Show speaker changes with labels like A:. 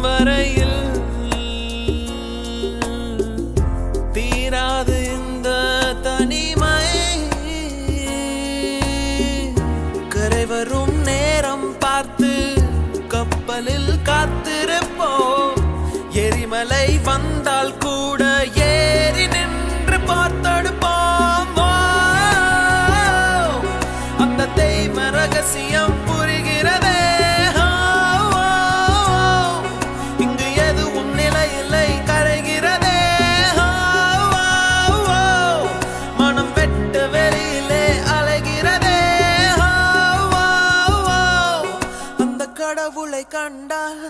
A: வரையில் தீராது இந்த தனிமை. கரை வரும் நேரம் பார்த்து கப்பலில் காத்திருப்போம். எரிமலை வந்தால் கூட ஏறி நின்று பார்த்தெடுப்போம். அந்த தெய்வ ரகசியம் புரிகிறதே. இங்கு எதுவும் நிலையில்லை, கரைகிறதே. மனம் வெட்ட வெளியிலே அலைகிறதே. அந்த கடவுளை கண்டால்